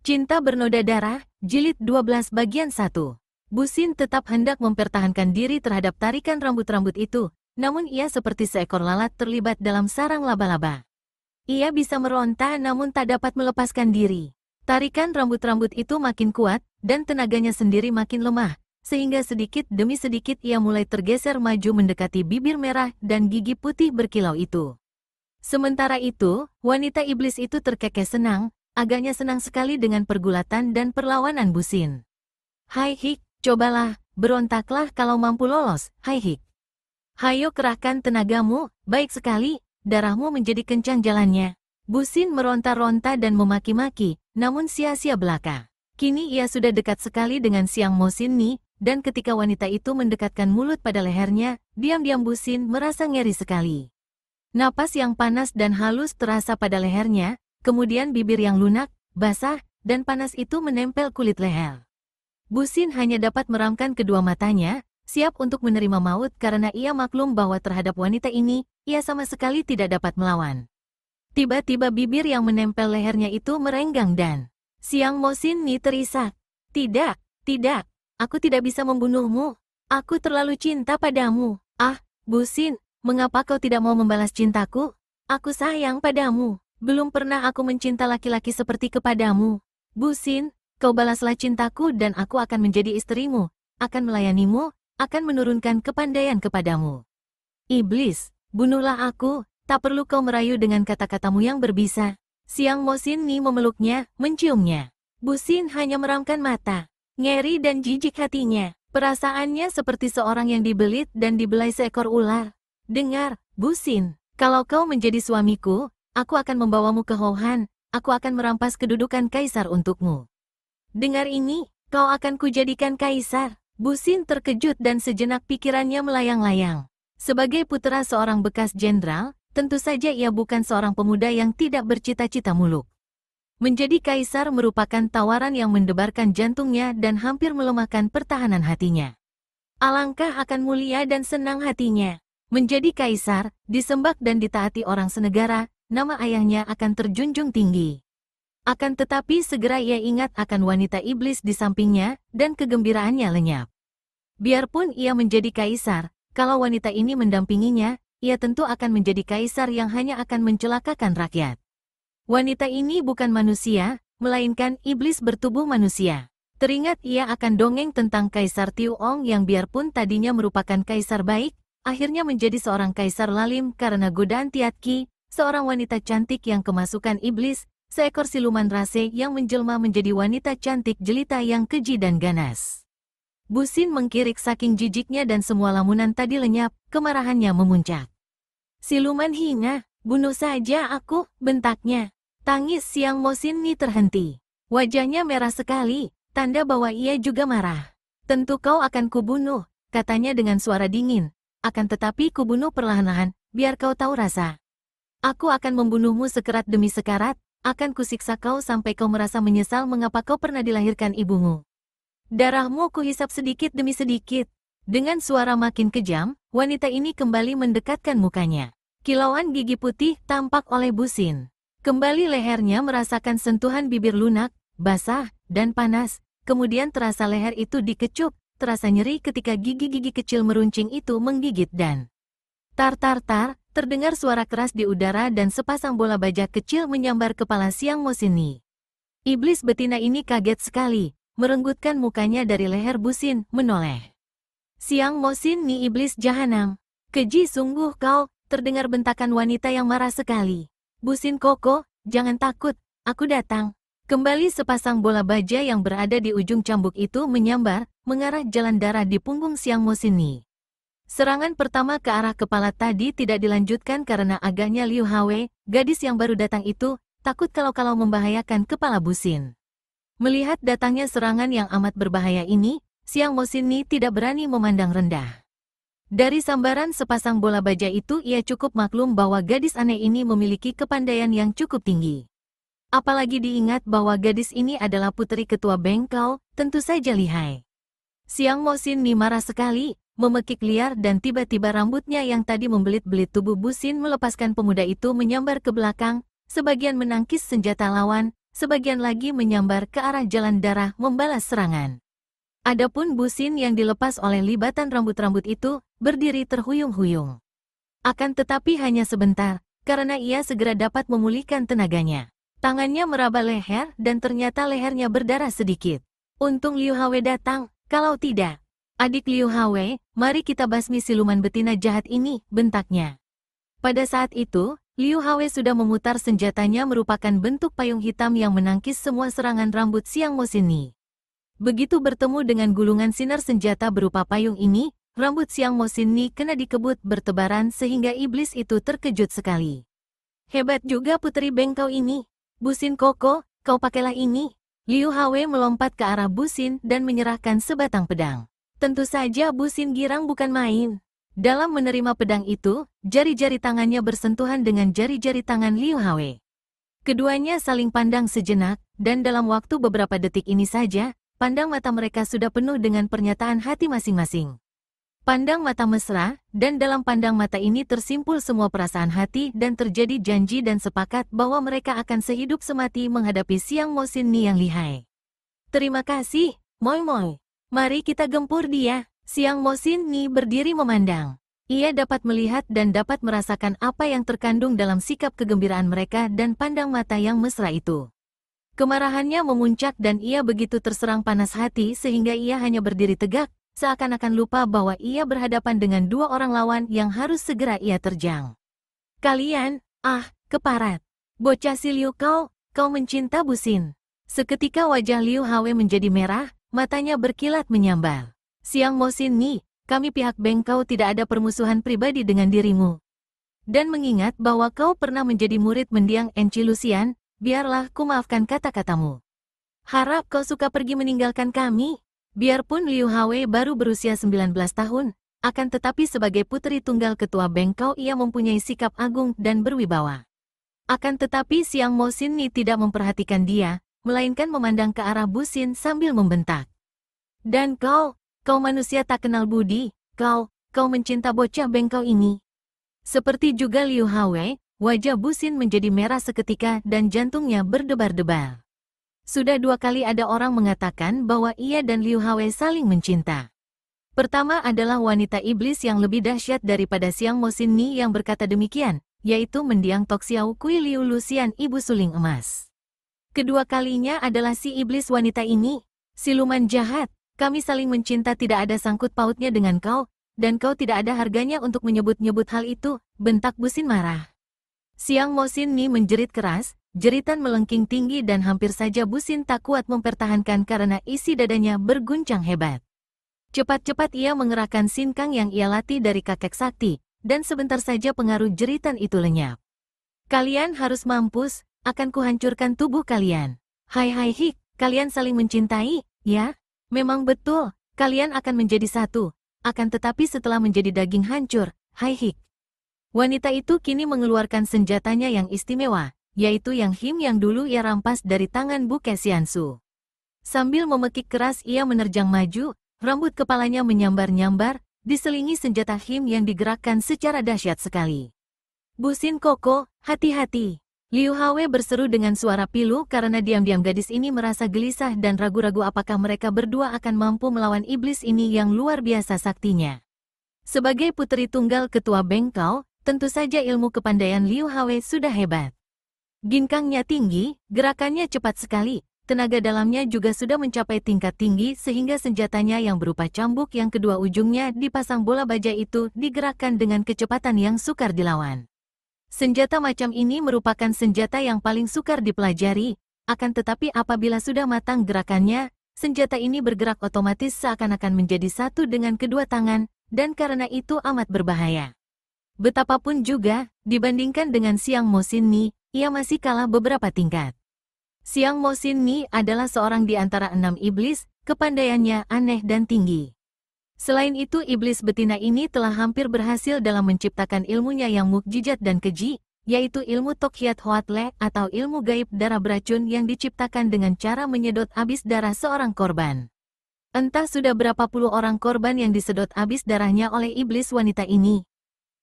Cinta Bernoda Darah, Jilid 12 Bagian 1. Busin tetap hendak mempertahankan diri terhadap tarikan rambut-rambut itu, namun ia seperti seekor lalat terlibat dalam sarang laba-laba. Ia bisa meronta namun tak dapat melepaskan diri. Tarikan rambut-rambut itu makin kuat, dan tenaganya sendiri makin lemah, sehingga sedikit demi sedikit ia mulai tergeser maju mendekati bibir merah dan gigi putih berkilau itu. Sementara itu, wanita iblis itu terkekeh senang, agaknya senang sekali dengan pergulatan dan perlawanan Busin. Hai Hik, cobalah, berontaklah kalau mampu lolos, hai Hik. Hayo kerahkan tenagamu, baik sekali, darahmu menjadi kencang jalannya. Busin meronta-ronta dan memaki-maki, namun sia-sia belaka. Kini ia sudah dekat sekali dengan Siang Mosin Ni, dan ketika wanita itu mendekatkan mulut pada lehernya, diam-diam Busin merasa ngeri sekali. Napas yang panas dan halus terasa pada lehernya, kemudian bibir yang lunak, basah, dan panas itu menempel kulit leher. Busin hanya dapat meramkan kedua matanya, siap untuk menerima maut karena ia maklum bahwa terhadap wanita ini, ia sama sekali tidak dapat melawan. Tiba-tiba bibir yang menempel lehernya itu merenggang dan Siang Mosin Ni terisak. Tidak, tidak, aku tidak bisa membunuhmu. Aku terlalu cinta padamu. Ah, Busin, mengapa kau tidak mau membalas cintaku? Aku sayang padamu. Belum pernah aku mencinta laki-laki seperti kepadamu. Busin, kau balaslah cintaku dan aku akan menjadi istrimu, akan melayanimu, akan menurunkan kepandaian kepadamu. Iblis, bunuhlah aku, tak perlu kau merayu dengan kata-katamu yang berbisa. Siang Mosin Ni memeluknya, menciumnya. Busin hanya meramkan mata. Ngeri dan jijik hatinya. Perasaannya seperti seorang yang dibelit dan dibelai seekor ular. Dengar, Busin, kalau kau menjadi suamiku, aku akan membawamu ke Houhan, aku akan merampas kedudukan kaisar untukmu. Dengar ini, kau akan kujadikan kaisar. Busin terkejut dan sejenak pikirannya melayang-layang. Sebagai putra seorang bekas jenderal, tentu saja ia bukan seorang pemuda yang tidak bercita-cita muluk. Menjadi kaisar merupakan tawaran yang mendebarkan jantungnya dan hampir melemahkan pertahanan hatinya. Alangkah akan mulia dan senang hatinya. Menjadi kaisar, disembah dan ditaati orang senegara, nama ayahnya akan terjunjung tinggi. Akan tetapi segera ia ingat akan wanita iblis di sampingnya, dan kegembiraannya lenyap. Biarpun ia menjadi kaisar, kalau wanita ini mendampinginya, ia tentu akan menjadi kaisar yang hanya akan mencelakakan rakyat. Wanita ini bukan manusia, melainkan iblis bertubuh manusia. Teringat ia akan dongeng tentang Kaisar Tiuong yang biarpun tadinya merupakan kaisar baik, akhirnya menjadi seorang kaisar lalim karena godaan Tiatki, seorang wanita cantik yang kemasukan iblis, seekor siluman rase yang menjelma menjadi wanita cantik jelita yang keji dan ganas. Busin mengkirik saking jijiknya dan semua lamunan tadi lenyap, kemarahannya memuncak. Siluman hina, bunuh saja aku, bentaknya. Tangis Siang Mosin Ni terhenti. Wajahnya merah sekali, tanda bahwa ia juga marah. Tentu kau akan kubunuh, katanya dengan suara dingin. Akan tetapi kubunuh perlahan-lahan, biar kau tahu rasa. Aku akan membunuhmu sekerat demi sekarat, akan kusiksa kau sampai kau merasa menyesal mengapa kau pernah dilahirkan ibumu. Darahmu kuhisap sedikit demi sedikit. Dengan suara makin kejam, wanita ini kembali mendekatkan mukanya. Kilauan gigi putih tampak oleh Busin. Kembali lehernya merasakan sentuhan bibir lunak, basah, dan panas. Kemudian terasa leher itu dikecup, terasa nyeri ketika gigi-gigi kecil meruncing itu menggigit dan tar-tar-tar, terdengar suara keras di udara dan sepasang bola baja kecil menyambar kepala Siang Mosin Ni. Iblis betina ini kaget sekali. Merenggutkan mukanya dari leher Busin, menoleh. Siang Mosin Ni iblis jahanam. Keji sungguh kau, terdengar bentakan wanita yang marah sekali. Busin Koko, jangan takut, aku datang. Kembali sepasang bola baja yang berada di ujung cambuk itu menyambar, mengarah jalan darah di punggung Siang Mosin Ni. Serangan pertama ke arah kepala tadi tidak dilanjutkan karena agaknya Liu Hwe, gadis yang baru datang itu, takut kalau membahayakan kepala Busin. Melihat datangnya serangan yang amat berbahaya ini, Siang Mosin Ni tidak berani memandang rendah. Dari sambaran sepasang bola baja itu ia cukup maklum bahwa gadis aneh ini memiliki kepandaian yang cukup tinggi. Apalagi diingat bahwa gadis ini adalah putri ketua bengkel, tentu saja lihai. Siang Mosin Ni marah sekali, memekik liar dan tiba-tiba rambutnya yang tadi membelit-belit tubuh Busin melepaskan pemuda itu menyambar ke belakang, sebagian menangkis senjata lawan, sebagian lagi menyambar ke arah jalan darah membalas serangan. Adapun busin yang dilepas oleh libatan rambut-rambut itu, berdiri terhuyung-huyung. Akan tetapi hanya sebentar, karena ia segera dapat memulihkan tenaganya. Tangannya meraba leher dan ternyata lehernya berdarah sedikit. Untung Liu Hawei datang, kalau tidak. Adik Liu Hawei, mari kita basmi siluman betina jahat ini, bentaknya. Pada saat itu, Liu Hawei sudah memutar senjatanya merupakan bentuk payung hitam yang menangkis semua serangan rambut Xiang Moxin. Begitu bertemu dengan gulungan sinar senjata berupa payung ini, rambut Xiang Moxin kena dikebut bertebaran sehingga iblis itu terkejut sekali. Hebat juga puteri bengkau ini. Busin Koko, kau pakailah ini. Liu Hawei melompat ke arah Busin dan menyerahkan sebatang pedang. Tentu saja Busin girang bukan main. Dalam menerima pedang itu, jari-jari tangannya bersentuhan dengan jari-jari tangan Liu Hawei. Keduanya saling pandang sejenak, dan dalam waktu beberapa detik ini saja, pandang mata mereka sudah penuh dengan pernyataan hati masing-masing. Pandang mata mesra, dan dalam pandang mata ini tersimpul semua perasaan hati dan terjadi janji dan sepakat bahwa mereka akan sehidup semati menghadapi Xiang Moxin yang lihai. Terima kasih, Moi Moi. Mari kita gempur dia. Xiang Moxin berdiri memandang. Ia dapat melihat dan dapat merasakan apa yang terkandung dalam sikap kegembiraan mereka dan pandang mata yang mesra itu. Kemarahannya memuncak dan ia begitu terserang panas hati sehingga ia hanya berdiri tegak, seakan-akan lupa bahwa ia berhadapan dengan dua orang lawan yang harus segera ia terjang. Kalian, keparat. Bocah si Liu kau mencinta Busin. Seketika wajah Liu Hawei menjadi merah, matanya berkilat menyambar. Xiang Moxin kami pihak bengkau tidak ada permusuhan pribadi dengan dirimu. Dan mengingat bahwa kau pernah menjadi murid mendiang Enci Lucian, biarlah ku maafkan kata-katamu. Harap kau suka pergi meninggalkan kami. Biarpun Liu Hawei baru berusia 19 tahun, akan tetapi sebagai putri tunggal ketua bengkau ia mempunyai sikap agung dan berwibawa. Akan tetapi Xiang Moxin tidak memperhatikan dia, melainkan memandang ke arah Busin sambil membentak. Dan kau manusia tak kenal budi, kau mencinta bocah bengkau ini. Seperti juga Liu Hawei, wajah Busin menjadi merah seketika dan jantungnya berdebar-debar. Sudah 2 kali ada orang mengatakan bahwa ia dan Liu Hawei saling mencinta. Pertama adalah wanita iblis yang lebih dahsyat daripada Xiang Moxin yang berkata demikian, yaitu mendiang Tok Xiao Kui Liu Lucian ibu suling emas. Kedua kalinya adalah si iblis wanita ini, siluman jahat, kami saling mencinta tidak ada sangkut pautnya dengan kau, dan kau tidak ada harganya untuk menyebut-nyebut hal itu, bentak Busin marah. Xiang Moxin menjerit keras, jeritan melengking tinggi dan hampir saja Busin tak kuat mempertahankan karena isi dadanya berguncang hebat. Cepat-cepat ia mengerahkan sinkang yang ia latih dari kakek sakti, dan sebentar saja pengaruh jeritan itu lenyap. Kalian harus mampus, akan kuhancurkan tubuh kalian. Hai hik, kalian saling mencintai, ya? Memang betul, kalian akan menjadi satu, akan tetapi setelah menjadi daging hancur, hai hik. Wanita itu kini mengeluarkan senjatanya yang istimewa, yaitu yang him yang dulu ia rampas dari tangan Bu Xiansu. Sambil memekik keras ia menerjang maju, rambut kepalanya menyambar-nyambar, diselingi senjata him yang digerakkan secara dahsyat sekali. Busin Koko, hati-hati. Liu Hawei berseru dengan suara pilu karena diam-diam gadis ini merasa gelisah dan ragu-ragu apakah mereka berdua akan mampu melawan iblis ini yang luar biasa saktinya. Sebagai putri tunggal ketua bengkau, tentu saja ilmu kepandaian Liu Hawei sudah hebat. Ginkangnya tinggi, gerakannya cepat sekali, tenaga dalamnya juga sudah mencapai tingkat tinggi sehingga senjatanya yang berupa cambuk yang kedua ujungnya dipasang bola baja itu digerakkan dengan kecepatan yang sukar dilawan. Senjata macam ini merupakan senjata yang paling sukar dipelajari, akan tetapi apabila sudah matang gerakannya, senjata ini bergerak otomatis seakan-akan menjadi satu dengan kedua tangan, dan karena itu amat berbahaya. Betapapun juga, dibandingkan dengan Xiang Moxin ia masih kalah beberapa tingkat. Xiang Moxin adalah seorang di antara 6 iblis, kepandaiannya aneh dan tinggi. Selain itu iblis betina ini telah hampir berhasil dalam menciptakan ilmunya yang mukjizat dan keji, yaitu ilmu Tokhiat Hoatle atau ilmu gaib darah beracun yang diciptakan dengan cara menyedot habis darah seorang korban. Entah sudah berapa puluh orang korban yang disedot habis darahnya oleh iblis wanita ini.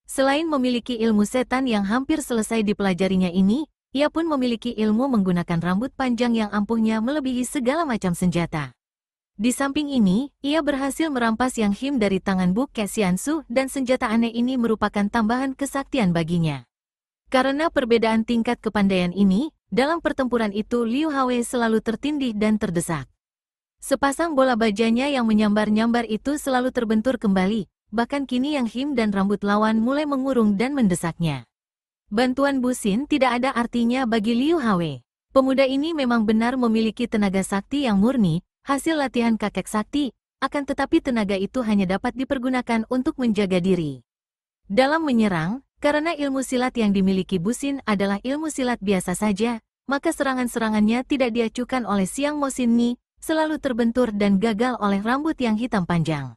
Selain memiliki ilmu setan yang hampir selesai dipelajarinya ini, ia pun memiliki ilmu menggunakan rambut panjang yang ampuhnya melebihi segala macam senjata. Di samping ini, ia berhasil merampas Yang Him dari tangan Bu Xiansu dan senjata aneh ini merupakan tambahan kesaktian baginya. Karena perbedaan tingkat kepandaian ini, dalam pertempuran itu Liu Hao selalu tertindih dan terdesak. Sepasang bola bajanya yang menyambar-nyambar itu selalu terbentur kembali, bahkan kini Yang Him dan rambut lawan mulai mengurung dan mendesaknya. Bantuan Bu Xin tidak ada artinya bagi Liu Hao. Pemuda ini memang benar memiliki tenaga sakti yang murni, hasil latihan kakek sakti, akan tetapi tenaga itu hanya dapat dipergunakan untuk menjaga diri. Dalam menyerang, karena ilmu silat yang dimiliki Bu Xin adalah ilmu silat biasa saja, maka serangan-serangannya tidak diacukan oleh Xiang Mo Xin Ni, selalu terbentur dan gagal oleh rambut yang hitam panjang.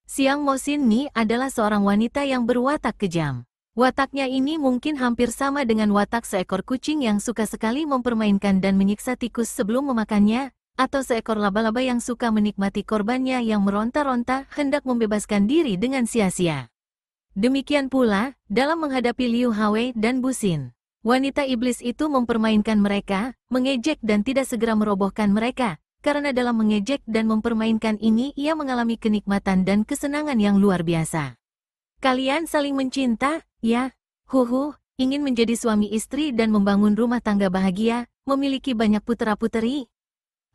Xiang Mo Xin Ni adalah seorang wanita yang berwatak kejam. Wataknya ini mungkin hampir sama dengan watak seekor kucing yang suka sekali mempermainkan dan menyiksa tikus sebelum memakannya, atau seekor laba-laba yang suka menikmati korbannya yang meronta-ronta hendak membebaskan diri dengan sia-sia. Demikian pula, dalam menghadapi Liu Hao dan Bu Xin. Wanita iblis itu mempermainkan mereka, mengejek dan tidak segera merobohkan mereka, karena dalam mengejek dan mempermainkan ini ia mengalami kenikmatan dan kesenangan yang luar biasa. Kalian saling mencinta, ya? Huhu, ingin menjadi suami istri dan membangun rumah tangga bahagia, memiliki banyak putera-puteri?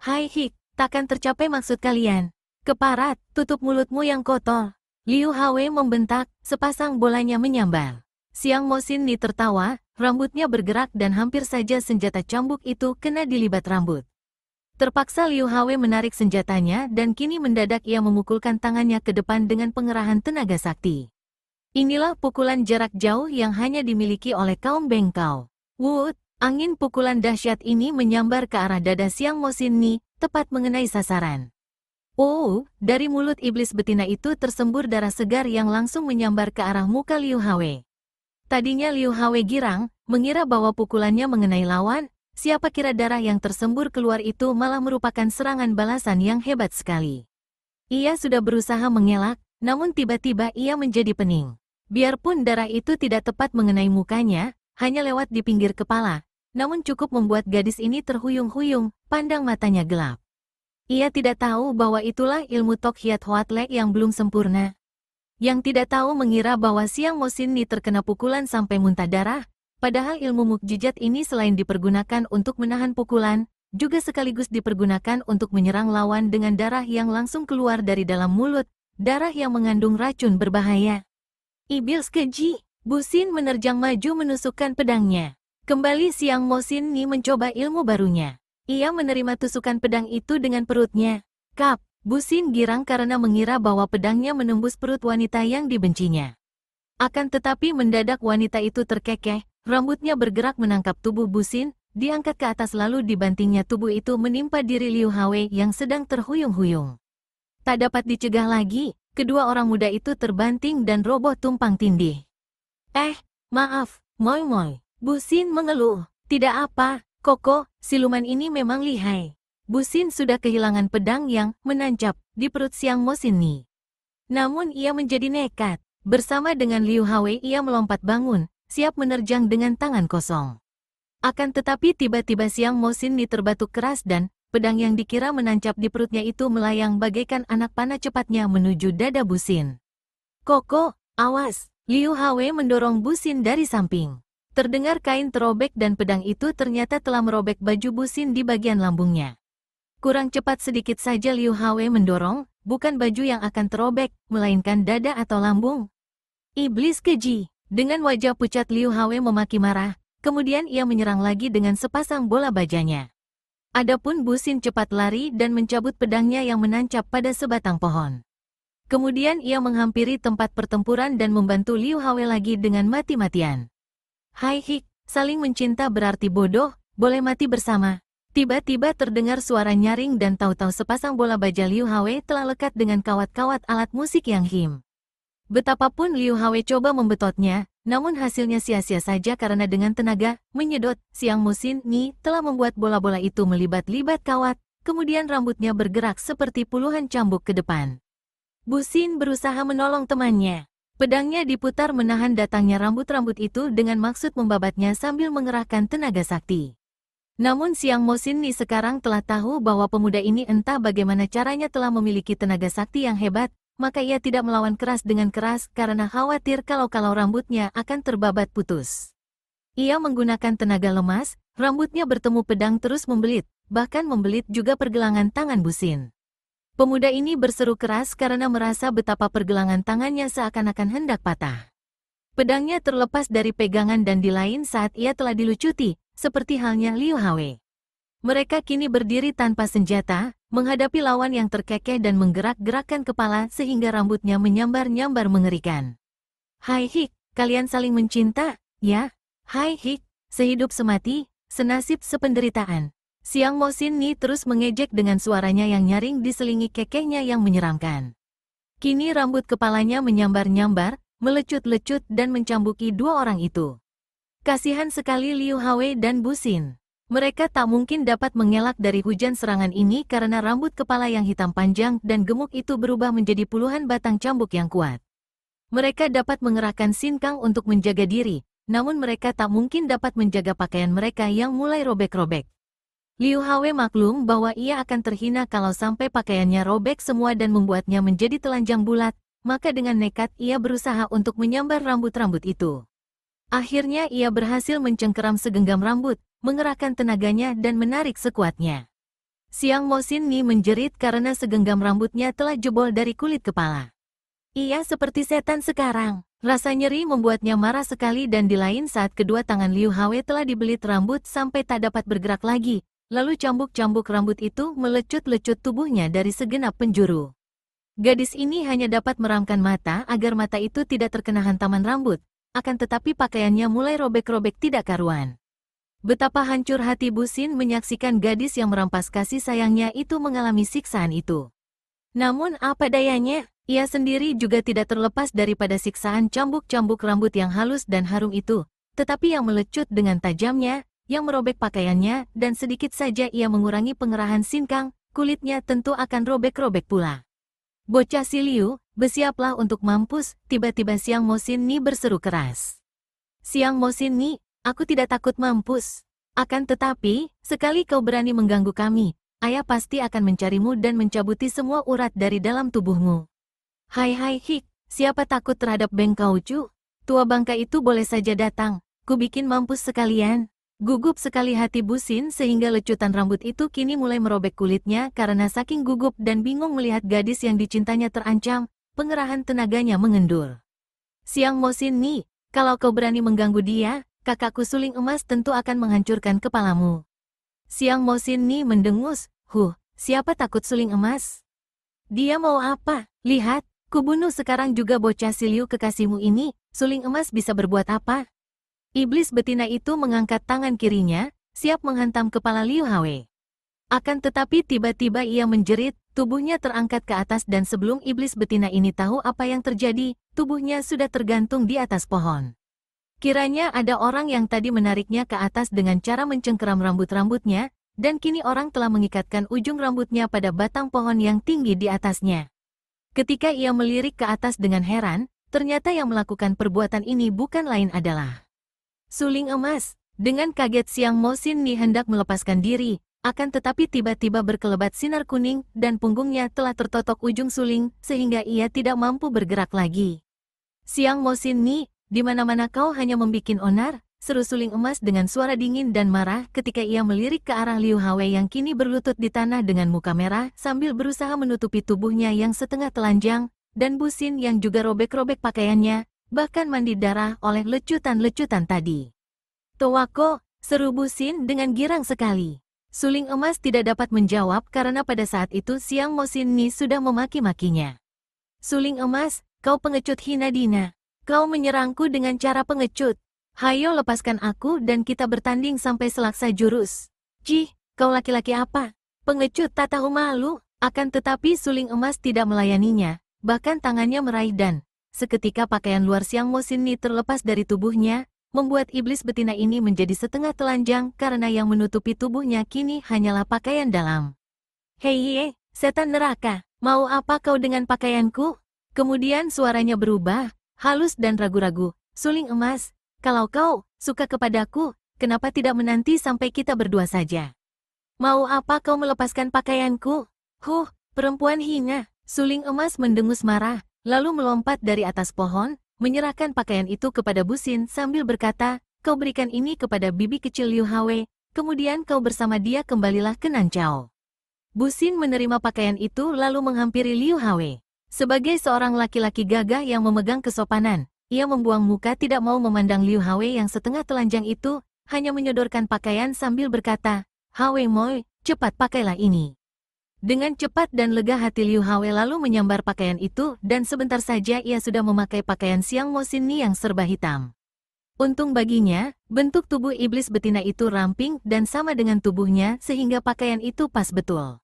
Hai Hik, takkan tercapai maksud kalian. Keparat, tutup mulutmu yang kotor. Liu Hao membentak, sepasang bolanya menyambar. Xiang Mo Xin Ni tertawa, rambutnya bergerak dan hampir saja senjata cambuk itu kena dilibat rambut. Terpaksa Liu Hao menarik senjatanya dan kini mendadak ia memukulkan tangannya ke depan dengan pengerahan tenaga sakti. Inilah pukulan jarak jauh yang hanya dimiliki oleh kaum bengkau. Wut, angin pukulan dahsyat ini menyambar ke arah dada Xiang Mo Xin Ni, tepat mengenai sasaran. Oh, dari mulut iblis betina itu tersembur darah segar yang langsung menyambar ke arah muka Liu Hao. Tadinya Liu Hao girang, mengira bahwa pukulannya mengenai lawan, siapa kira darah yang tersembur keluar itu malah merupakan serangan balasan yang hebat sekali. Ia sudah berusaha mengelak, namun tiba-tiba ia menjadi pening. Biarpun darah itu tidak tepat mengenai mukanya, hanya lewat di pinggir kepala, namun cukup membuat gadis ini terhuyung-huyung, pandang matanya gelap. Ia tidak tahu bahwa itulah ilmu Tok Hiat Hoat Lek yang belum sempurna. Yang tidak tahu mengira bahwa Xiang Mo Xin Ni terkena pukulan sampai muntah darah, padahal ilmu mukjizat ini selain dipergunakan untuk menahan pukulan, juga sekaligus dipergunakan untuk menyerang lawan dengan darah yang langsung keluar dari dalam mulut, darah yang mengandung racun berbahaya. Iblis keji, Bu Xin menerjang maju menusukkan pedangnya. Kembali Xiang Mo Xin Ni mencoba ilmu barunya. Ia menerima tusukan pedang itu dengan perutnya. Kap, Bu Xin girang karena mengira bahwa pedangnya menembus perut wanita yang dibencinya. Akan tetapi mendadak wanita itu terkekeh, rambutnya bergerak menangkap tubuh Bu Xin, diangkat ke atas lalu dibantingnya tubuh itu menimpa diri Liu Hao yang sedang terhuyung-huyung. Tak dapat dicegah lagi, kedua orang muda itu terbanting dan roboh tumpang tindih. Maaf, Moi. Bu Xin mengeluh. Tidak apa, Koko, siluman ini memang lihai. Bu Xin sudah kehilangan pedang yang menancap di perut Xiang Mo Xin Ni. Namun ia menjadi nekat. Bersama dengan Liu Hao ia melompat bangun, siap menerjang dengan tangan kosong. Akan tetapi tiba-tiba Xiang Mo Xin Ni terbatuk keras dan pedang yang dikira menancap di perutnya itu melayang bagaikan anak panah cepatnya menuju dada Bu Xin. Koko, awas! Liu Hao mendorong Bu Xin dari samping. Terdengar kain terobek dan pedang itu ternyata telah merobek baju Bu Xin di bagian lambungnya. Kurang cepat sedikit saja Liu Hao mendorong, bukan baju yang akan terobek, melainkan dada atau lambung. Iblis keji! Dengan wajah pucat Liu Hao memaki marah, kemudian ia menyerang lagi dengan sepasang bola bajanya. Adapun Bu Xin cepat lari dan mencabut pedangnya yang menancap pada sebatang pohon. Kemudian ia menghampiri tempat pertempuran dan membantu Liu Hao lagi dengan mati-matian. Hai Hik, saling mencinta berarti bodoh, boleh mati bersama. Tiba-tiba terdengar suara nyaring dan tahu-tahu sepasang bola baja Liu Hao telah lekat dengan kawat-kawat alat musik Yang Him. Betapapun Liu Hao coba membetotnya, namun hasilnya sia-sia saja karena dengan tenaga menyedot, Xiang Mo Xin Ni telah membuat bola-bola itu melibat-libat kawat, kemudian rambutnya bergerak seperti puluhan cambuk ke depan. Bu Xin berusaha menolong temannya. Pedangnya diputar menahan datangnya rambut-rambut itu dengan maksud membabatnya sambil mengerahkan tenaga sakti. Namun Siang Mosinni sekarang telah tahu bahwa pemuda ini entah bagaimana caranya telah memiliki tenaga sakti yang hebat, maka ia tidak melawan keras dengan keras karena khawatir kalau rambutnya akan terbabat putus. Ia menggunakan tenaga lemas, rambutnya bertemu pedang terus membelit, bahkan membelit juga pergelangan tangan Busin. Pemuda ini berseru keras karena merasa betapa pergelangan tangannya seakan-akan hendak patah. Pedangnya terlepas dari pegangan dan di lain saat ia telah dilucuti, seperti halnya Liu Hwe. Mereka kini berdiri tanpa senjata, menghadapi lawan yang terkekeh dan menggerak-gerakkan kepala sehingga rambutnya menyambar-nyambar mengerikan. Hai Hik, kalian saling mencinta, ya? Hai Hik, sehidup semati, senasib sependeritaan. Siang Mosinni terus mengejek dengan suaranya yang nyaring diselingi kekehnya yang menyeramkan. Kini rambut kepalanya menyambar-nyambar, melecut-lecut dan mencambuki dua orang itu. Kasihan sekali Liu Hwe dan Busin. Mereka tak mungkin dapat mengelak dari hujan serangan ini karena rambut kepala yang hitam panjang dan gemuk itu berubah menjadi puluhan batang cambuk yang kuat. Mereka dapat mengerahkan sinkang untuk menjaga diri, namun mereka tak mungkin dapat menjaga pakaian mereka yang mulai robek-robek. Liu Hwe maklum bahwa ia akan terhina kalau sampai pakaiannya robek semua dan membuatnya menjadi telanjang bulat, maka dengan nekat ia berusaha untuk menyambar rambut-rambut itu. Akhirnya ia berhasil mencengkeram segenggam rambut, mengerahkan tenaganya dan menarik sekuatnya. Siang Mosinni menjerit karena segenggam rambutnya telah jebol dari kulit kepala. Ia seperti setan sekarang. Rasa nyeri membuatnya marah sekali dan di lain saat kedua tangan Liu Hwe telah dibelit rambut sampai tak dapat bergerak lagi. Lalu cambuk-cambuk rambut itu melecut-lecut tubuhnya dari segenap penjuru. Gadis ini hanya dapat meramkan mata agar mata itu tidak terkena hantaman rambut, akan tetapi pakaiannya mulai robek-robek tidak karuan. Betapa hancur hati Busin menyaksikan gadis yang merampas kasih sayangnya itu mengalami siksaan itu. Namun apa dayanya, ia sendiri juga tidak terlepas daripada siksaan cambuk-cambuk rambut yang halus dan harum itu, tetapi yang melecut dengan tajamnya, yang merobek pakaiannya, dan sedikit saja ia mengurangi pengerahan sinkang, kulitnya tentu akan robek-robek pula. Bocah si Liu, bersiaplah untuk mampus, tiba-tiba Siang Mosinni berseru keras. Siang Mosinni, aku tidak takut mampus. Akan tetapi, sekali kau berani mengganggu kami, ayah pasti akan mencarimu dan mencabuti semua urat dari dalam tubuhmu. Hai Hik, siapa takut terhadap Beng Kaucu? Tua bangka itu boleh saja datang, ku bikin mampus sekalian. Gugup sekali hati Busin sehingga lecutan rambut itu kini mulai merobek kulitnya karena saking gugup dan bingung melihat gadis yang dicintanya terancam, pengerahan tenaganya mengendur. Siang Mosinni, kalau kau berani mengganggu dia, kakakku suling emas tentu akan menghancurkan kepalamu. Siang Mosinni mendengus, siapa takut suling emas? Dia mau apa? Lihat, kubunuh sekarang juga bocah si Liu kekasihmu ini, suling emas bisa berbuat apa? Iblis betina itu mengangkat tangan kirinya, siap menghantam kepala Liu Hwe. Akan tetapi tiba-tiba ia menjerit, tubuhnya terangkat ke atas dan sebelum iblis betina ini tahu apa yang terjadi, tubuhnya sudah tergantung di atas pohon. Kiranya ada orang yang tadi menariknya ke atas dengan cara mencengkeram rambut-rambutnya, dan kini orang telah mengikatkan ujung rambutnya pada batang pohon yang tinggi di atasnya. Ketika ia melirik ke atas dengan heran, ternyata yang melakukan perbuatan ini bukan lain adalah suling emas. Dengan kaget Siang Mosinni hendak melepaskan diri, akan tetapi tiba-tiba berkelebat sinar kuning dan punggungnya telah tertotok ujung suling sehingga ia tidak mampu bergerak lagi. Siang Mosinni, di mana-mana kau hanya membikin onar, seru suling emas dengan suara dingin dan marah ketika ia melirik ke arah Liu Hwe yang kini berlutut di tanah dengan muka merah sambil berusaha menutupi tubuhnya yang setengah telanjang, dan Busin yang juga robek-robek pakaiannya, bahkan mandi darah oleh lecutan-lecutan tadi. Towako, seru Busin dengan girang sekali. Suling emas tidak dapat menjawab karena pada saat itu Siang Mosinni sudah memaki-makinya. Suling emas, kau pengecut hina dina. Kau menyerangku dengan cara pengecut. Hayo lepaskan aku dan kita bertanding sampai selaksa jurus. Cih, kau laki-laki apa? Pengecut tak tahu malu. Akan tetapi suling emas tidak melayaninya, bahkan tangannya meraih dan seketika pakaian luar Siang Mosinni terlepas dari tubuhnya, membuat iblis betina ini menjadi setengah telanjang karena yang menutupi tubuhnya kini hanyalah pakaian dalam. Hei, setan neraka, mau apa kau dengan pakaianku? Kemudian suaranya berubah, halus dan ragu-ragu. Suling emas, kalau kau suka kepadaku, kenapa tidak menanti sampai kita berdua saja? Mau apa kau melepaskan pakaianku? Perempuan hina. Suling emas mendengus marah, lalu melompat dari atas pohon, menyerahkan pakaian itu kepada Busin sambil berkata, kau berikan ini kepada bibi kecil Liu Hwe, kemudian kau bersama dia kembalilah ke Nanchao. Busin menerima pakaian itu lalu menghampiri Liu Hwe. Sebagai seorang laki-laki gagah yang memegang kesopanan, ia membuang muka tidak mau memandang Liu Hwe yang setengah telanjang itu, hanya menyodorkan pakaian sambil berkata, Hwe Moi, cepat pakailah ini. Dengan cepat dan lega hati Liu Hwe lalu menyambar pakaian itu dan sebentar saja ia sudah memakai pakaian Siang Mo Xin Ni yang serba hitam. Untung baginya, bentuk tubuh iblis betina itu ramping dan sama dengan tubuhnya sehingga pakaian itu pas betul.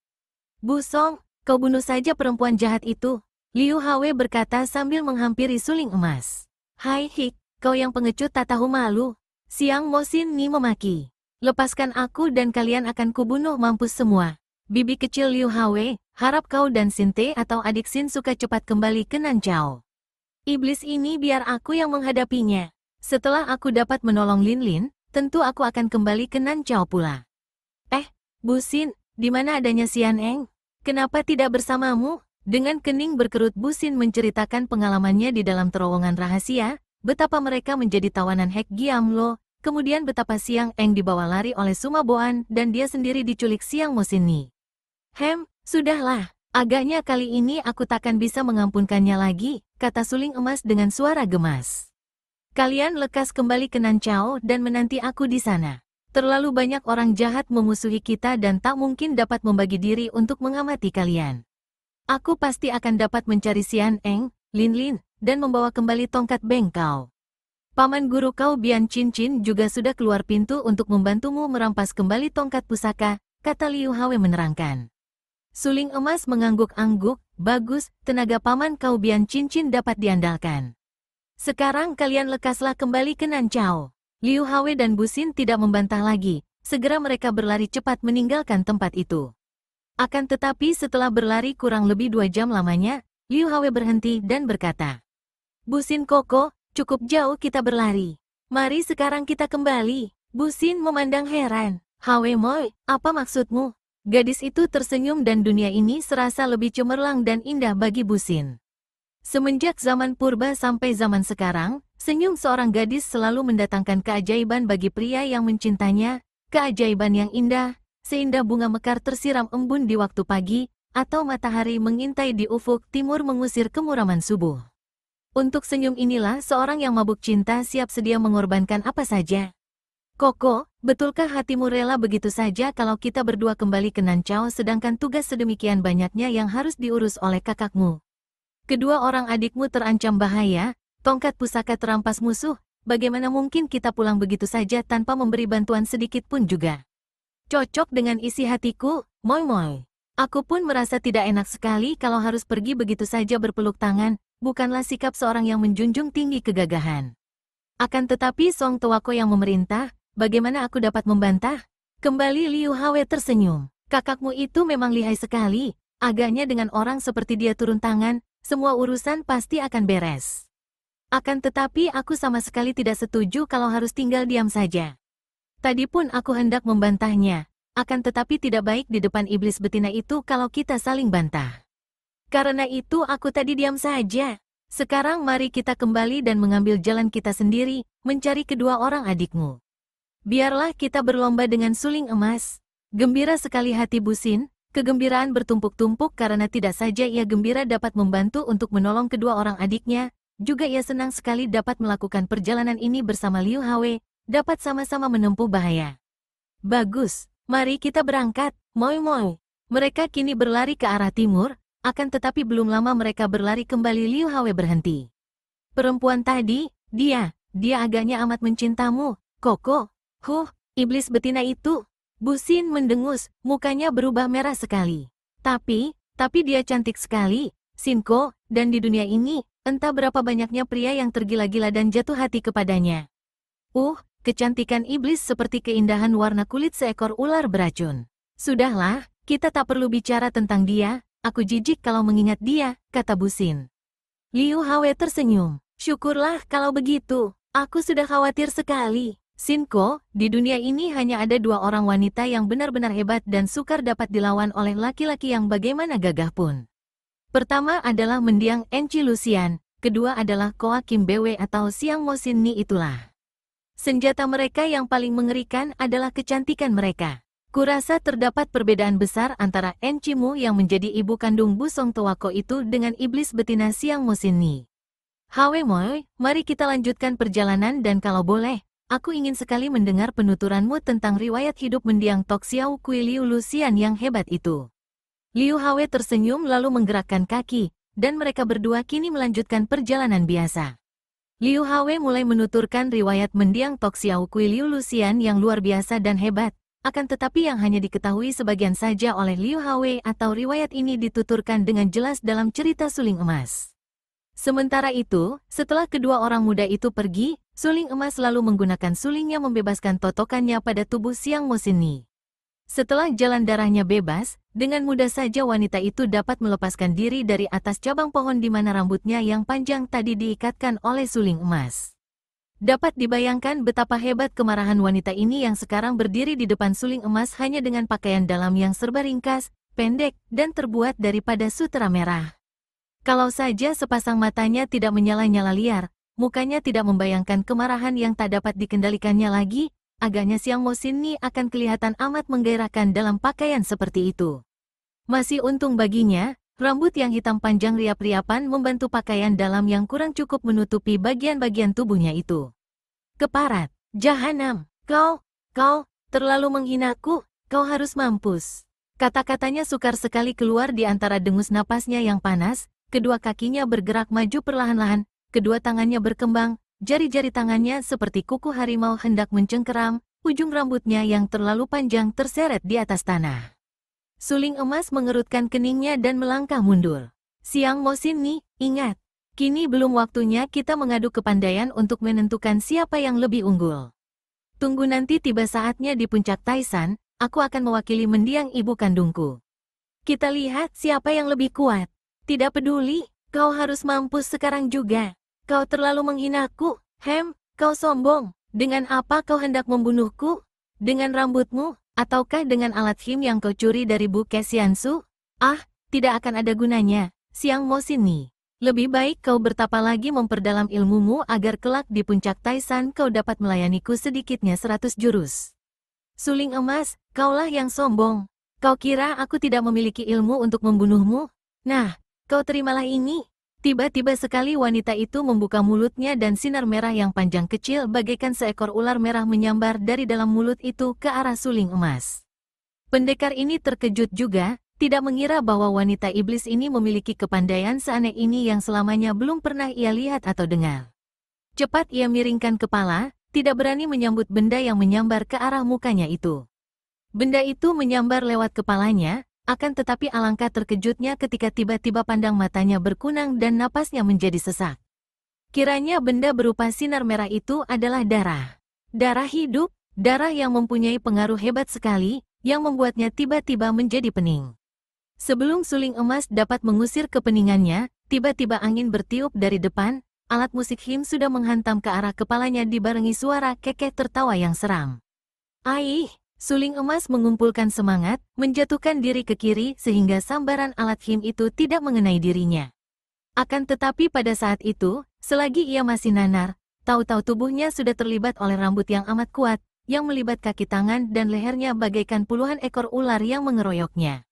Bu Song, kau bunuh saja perempuan jahat itu, Liu Hwe berkata sambil menghampiri suling emas. Hai Hik, kau yang pengecut tak tahu malu, Siang Mo Xin Ni memaki. Lepaskan aku dan kalian akan kubunuh mampus semua. Bibi kecil Liu Hwe, harap kau dan Sinte atau adik Sin suka cepat kembali ke Nanchao. Iblis ini biar aku yang menghadapinya. Setelah aku dapat menolong Lin Lin, tentu aku akan kembali ke Nanchao pula. Bu Sin, di mana adanya Xian Eng? Kenapa tidak bersamamu? Dengan kening berkerut Bu Sin menceritakan pengalamannya di dalam terowongan rahasia, betapa mereka menjadi tawanan Hek Giamlo, kemudian betapa Xiang Eng dibawa lari oleh Suma Boan dan dia sendiri diculik Siang Mo Xin Ni. Sudahlah, agaknya kali ini aku takkan bisa mengampunkannya lagi, kata suling emas dengan suara gemas. Kalian lekas kembali ke Nanchao dan menanti aku di sana. Terlalu banyak orang jahat memusuhi kita dan tak mungkin dapat membagi diri untuk mengamati kalian. Aku pasti akan dapat mencari Xian Eng, Lin Lin, dan membawa kembali tongkat Beng kau. Paman guru kau Bian Chin Chin juga sudah keluar pintu untuk membantumu merampas kembali tongkat pusaka, kata Liu Hwe menerangkan. Suling emas mengangguk-angguk, bagus, tenaga paman kau Bian Chin Chin dapat diandalkan. Sekarang kalian lekaslah kembali ke Nanchao. Liu Hwe dan Busin tidak membantah lagi, segera mereka berlari cepat meninggalkan tempat itu. Akan tetapi setelah berlari kurang lebih 2 jam lamanya, Liu Hwe berhenti dan berkata, Busin Koko, cukup jauh kita berlari. Mari sekarang kita kembali. Busin memandang heran. Hwe Moi, apa maksudmu? Gadis itu tersenyum dan dunia ini serasa lebih cemerlang dan indah bagi Busin. Semenjak zaman purba sampai zaman sekarang, senyum seorang gadis selalu mendatangkan keajaiban bagi pria yang mencintanya, keajaiban yang indah, seindah bunga mekar tersiram embun di waktu pagi, atau matahari mengintai di ufuk timur mengusir kemuraman subuh. Untuk senyum inilah seorang yang mabuk cinta siap sedia mengorbankan apa saja. Koko, betulkah hatimu rela begitu saja kalau kita berdua kembali ke Nanchao sedangkan tugas sedemikian banyaknya yang harus diurus oleh kakakmu? Kedua orang adikmu terancam bahaya, tongkat pusaka terampas musuh, bagaimana mungkin kita pulang begitu saja tanpa memberi bantuan sedikit pun juga? Cocok dengan isi hatiku, Moi Moi. Aku pun merasa tidak enak sekali kalau harus pergi begitu saja berpeluk tangan, bukanlah sikap seorang yang menjunjung tinggi kegagahan. Akan tetapi Song Tuako yang memerintah, bagaimana aku dapat membantah? Kembali Liu Hwe tersenyum. Kakakmu itu memang lihai sekali, agaknya dengan orang seperti dia turun tangan, semua urusan pasti akan beres. Akan tetapi aku sama sekali tidak setuju kalau harus tinggal diam saja. Tadi pun aku hendak membantahnya, akan tetapi tidak baik di depan iblis betina itu kalau kita saling bantah. Karena itu aku tadi diam saja. Sekarang mari kita kembali dan mengambil jalan kita sendiri, mencari kedua orang adikmu. Biarlah kita berlomba dengan suling emas. Gembira sekali hati Busin, kegembiraan bertumpuk-tumpuk karena tidak saja ia gembira dapat membantu untuk menolong kedua orang adiknya, juga ia senang sekali dapat melakukan perjalanan ini bersama Liu Hwe, dapat sama-sama menempuh bahaya. Bagus, mari kita berangkat, Moi Moi. Mereka kini berlari ke arah timur, akan tetapi belum lama mereka berlari kembali Liu Hwe berhenti. Perempuan tadi, dia agaknya amat mencintamu, Koko. Iblis betina itu. Busin mendengus, mukanya berubah merah sekali. Tapi dia cantik sekali, Sinko, dan di dunia ini, entah berapa banyaknya pria yang tergila-gila dan jatuh hati kepadanya. Kecantikan iblis seperti keindahan warna kulit seekor ular beracun. Sudahlah, kita tak perlu bicara tentang dia, aku jijik kalau mengingat dia, kata Busin. Liu Hwe tersenyum. Syukurlah kalau begitu. Aku sudah khawatir sekali. Shinko, di dunia ini hanya ada dua orang wanita yang benar-benar hebat dan sukar dapat dilawan oleh laki-laki yang bagaimana gagah pun. Pertama adalah mendiang Enchi Lucian, kedua adalah Koa Kim Bwe atau Siang Mo Sin Ni itulah. Senjata mereka yang paling mengerikan adalah kecantikan mereka. Kurasa terdapat perbedaan besar antara Enchi Mu yang menjadi ibu kandung Bu Song Towako itu dengan iblis betina Siang Mo Sin Ni. Hwe Moi, mari kita lanjutkan perjalanan dan kalau boleh, aku ingin sekali mendengar penuturanmu tentang riwayat hidup mendiang Tok Xiao Kui Liu Lucian yang hebat itu. Liu Hwe tersenyum lalu menggerakkan kaki, dan mereka berdua kini melanjutkan perjalanan biasa. Liu Hwe mulai menuturkan riwayat mendiang Tok Xiao Kui Liu Lucian yang luar biasa dan hebat, akan tetapi yang hanya diketahui sebagian saja oleh Liu Hwe atau riwayat ini dituturkan dengan jelas dalam cerita Suling Emas. Sementara itu, setelah kedua orang muda itu pergi, Suling Emas lalu menggunakan sulingnya membebaskan totokannya pada tubuh Siang Mo Sin Ni. Setelah jalan darahnya bebas, dengan mudah saja wanita itu dapat melepaskan diri dari atas cabang pohon di mana rambutnya yang panjang tadi diikatkan oleh Suling Emas. Dapat dibayangkan betapa hebat kemarahan wanita ini yang sekarang berdiri di depan Suling Emas hanya dengan pakaian dalam yang serba ringkas, pendek, dan terbuat daripada sutera merah. Kalau saja sepasang matanya tidak menyala-nyala liar, mukanya tidak membayangkan kemarahan yang tak dapat dikendalikannya lagi, agaknya Siang Mo Sin Ni akan kelihatan amat menggairahkan dalam pakaian seperti itu. Masih untung baginya, rambut yang hitam panjang riap-riapan membantu pakaian dalam yang kurang cukup menutupi bagian-bagian tubuhnya itu. Keparat, jahanam, kau terlalu menghinaku, kau harus mampus. Kata-katanya sukar sekali keluar di antara dengus napasnya yang panas. Kedua kakinya bergerak maju perlahan-lahan, kedua tangannya berkembang, jari-jari tangannya seperti kuku harimau hendak mencengkeram, ujung rambutnya yang terlalu panjang terseret di atas tanah. Suling Emas mengerutkan keningnya dan melangkah mundur. Siang Mo Sin Ni, ingat, kini belum waktunya kita mengadu kepandaian untuk menentukan siapa yang lebih unggul. Tunggu nanti tiba saatnya di puncak Taisan, aku akan mewakili mendiang ibu kandungku. Kita lihat siapa yang lebih kuat. Tidak peduli, kau harus mampus sekarang juga. Kau terlalu menghinaku, kau sombong. Dengan apa kau hendak membunuhku? Dengan rambutmu, ataukah dengan alat him yang kau curi dari Bu Kesiansu? Tidak akan ada gunanya, Siang Mo Sin Ni. Lebih baik kau bertapa lagi memperdalam ilmumu agar kelak di puncak Taisan kau dapat melayaniku sedikitnya 100 jurus. Suling Emas, kaulah yang sombong. Kau kira aku tidak memiliki ilmu untuk membunuhmu? Nah, kau terimalah ini. Tiba-tiba sekali wanita itu membuka mulutnya dan sinar merah yang panjang kecil bagaikan seekor ular merah menyambar dari dalam mulut itu ke arah Suling Emas. Pendekar ini terkejut juga, tidak mengira bahwa wanita iblis ini memiliki kepandaian seaneh ini yang selamanya belum pernah ia lihat atau dengar. Cepat ia miringkan kepala, tidak berani menyambut benda yang menyambar ke arah mukanya itu. Benda itu menyambar lewat kepalanya, akan tetapi alangkah terkejutnya ketika tiba-tiba pandang matanya berkunang dan napasnya menjadi sesak. Kiranya benda berupa sinar merah itu adalah darah. Darah hidup, darah yang mempunyai pengaruh hebat sekali, yang membuatnya tiba-tiba menjadi pening. Sebelum Suling Emas dapat mengusir kepeningannya, tiba-tiba angin bertiup dari depan, alat musik him sudah menghantam ke arah kepalanya dibarengi suara kekeh tertawa yang seram. Aih! Suling Emas mengumpulkan semangat, menjatuhkan diri ke kiri sehingga sambaran alat him itu tidak mengenai dirinya. Akan tetapi pada saat itu, selagi ia masih nanar, tahu-tahu tubuhnya sudah terlibat oleh rambut yang amat kuat, yang melibat kaki tangan dan lehernya bagaikan puluhan ekor ular yang mengeroyoknya.